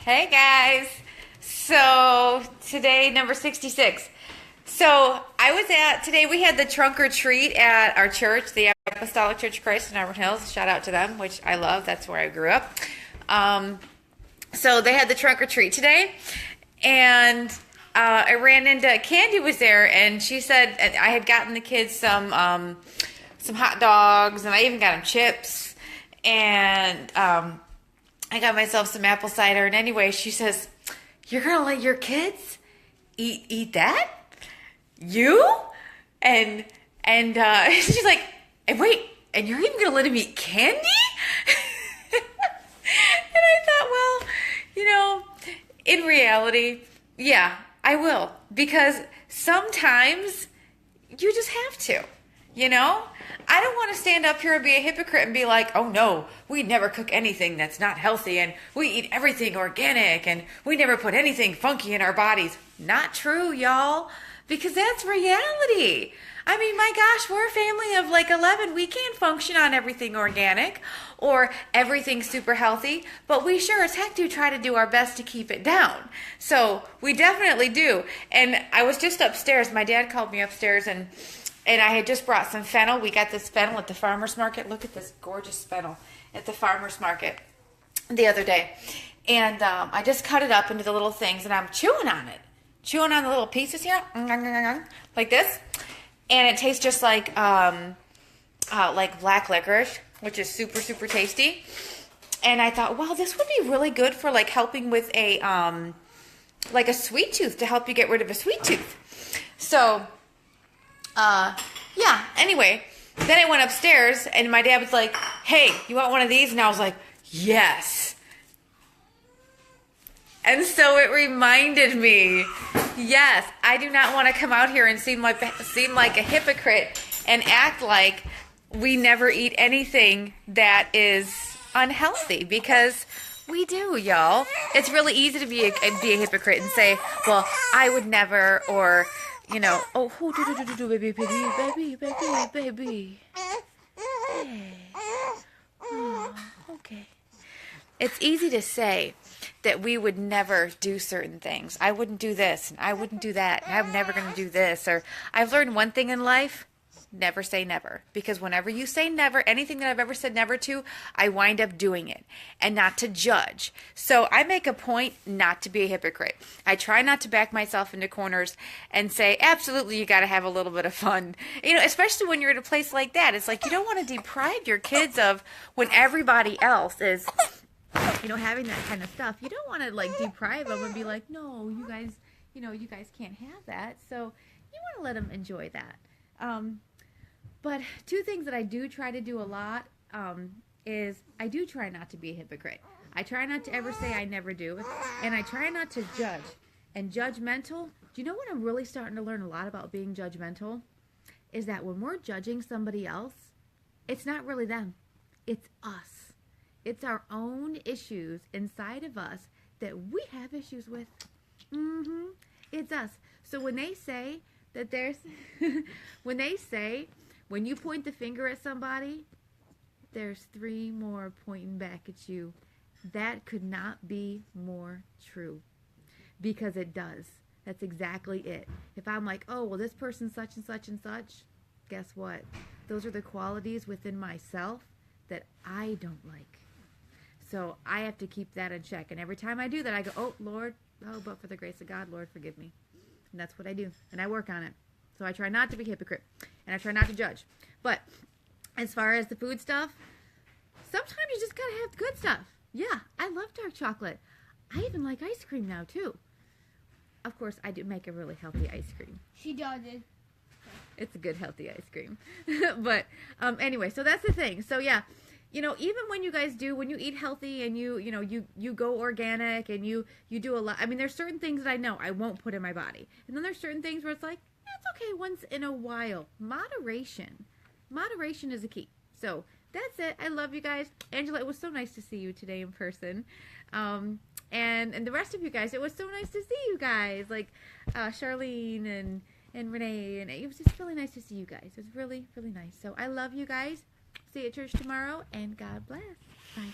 Hey guys. So today, number 66. So today we had the trunk or treat at our church, the Apostolic Church of Christ in Auburn Hills. Shout out to them, which I love. That's where I grew up. So they had the trunk or treat today. And I ran into, Candy was there, and she said, and I had gotten the kids some hot dogs, and I even got them chips. And I got myself some apple cider. And anyway, she says, "You're going to let your kids eat that? You?" And she's like, "And wait, and you're even going to let them eat candy?" And I thought, well, in reality, yeah, I will. Because sometimes you just have to, I don't want to stand up here and be a hypocrite and be like, "Oh no, we never cook anything that's not healthy, and we eat everything organic, and we never put anything funky in our bodies." Not true, y'all, because that's reality. I mean, my gosh, we're a family of like 11. We can't function on everything organic or everything super healthy, but we sure as heck do try to do our best to keep it down. So we definitely do. And I was just upstairs. My dad called me upstairs, and I had just brought some fennel. We got this fennel at the farmer's market. Look at this gorgeous fennel at the farmer's market the other day. And I just cut it up into the little things, and I'm chewing on it. Chewing on the little pieces here, like this. And it tastes just like black licorice, which is super, super tasty. And I thought, wow, this would be really good for like helping with a sweet tooth, to help you get rid of a sweet tooth. So, yeah, anyway, then I went upstairs, and my dad was like, "Hey, you want one of these?" And I was like, "Yes." And so it reminded me, yes, I do not want to come out here and seem like a hypocrite and act like we never eat anything that is unhealthy, because we do, y'all. It's really easy to be a hypocrite and say, "Well, I would never," or "Oh, baby. Hey. Oh, okay." It's easy to say that we would never do certain things. I wouldn't do this, and I wouldn't do that, and I'm never going to do this. Or I've learned one thing in life: never say never. Because whenever you say never, anything that I've ever said never to, I wind up doing it, and not to judge. So I make a point not to be a hypocrite. I try not to back myself into corners and say, absolutely, you got to have a little bit of fun. Especially when you're at a place like that. It's like you don't want to deprive your kids of, when everybody else is having that kind of stuff. You don't want to like deprive them and be like, "No, you guys can't have that." So you want to let them enjoy that. But two things that I do try to do a lot is I do try not to be a hypocrite. I try not to ever say I never do, and I try not to judge. And judgmental, do you know what I'm really starting to learn a lot about being judgmental? Is that when we're judging somebody else, it's not really them. It's us. It's our own issues inside of us that we have issues with. It's us. So when they say that when you point the finger at somebody, there's 3 more pointing back at you. That could not be more true, because it does. That's exactly it. If I'm like, "Oh, well, this person's such and such and such," guess what? Those are the qualities within myself that I don't like. So I have to keep that in check. And every time I do that, I go, "Oh, Lord, but for the grace of God, Lord, forgive me." And that's what I do. And I work on it. So I try not to be a hypocrite. And I try not to judge. But as far as the food stuff, sometimes you just got to have good stuff. Yeah, I love dark chocolate. I even like ice cream now, too. Of course, I do make a really healthy ice cream. She does it. It's a good, healthy ice cream. But anyway, so that's the thing. So, yeah. Even when you guys when you eat healthy and you go organic and you do a lot. I mean, there's certain things that I know I won't put in my body. And then there's certain things where it's like, it's okay once in a while. Moderation is the key. So that's it. I love you guys. Angela, it was so nice to see you today in person. And the rest of you guys, it was so nice to see you guys. Like Charlene and Renee. And it was just really nice to see you guys. It was really, really nice. So I love you guys. See you at church tomorrow, and God bless. Bye.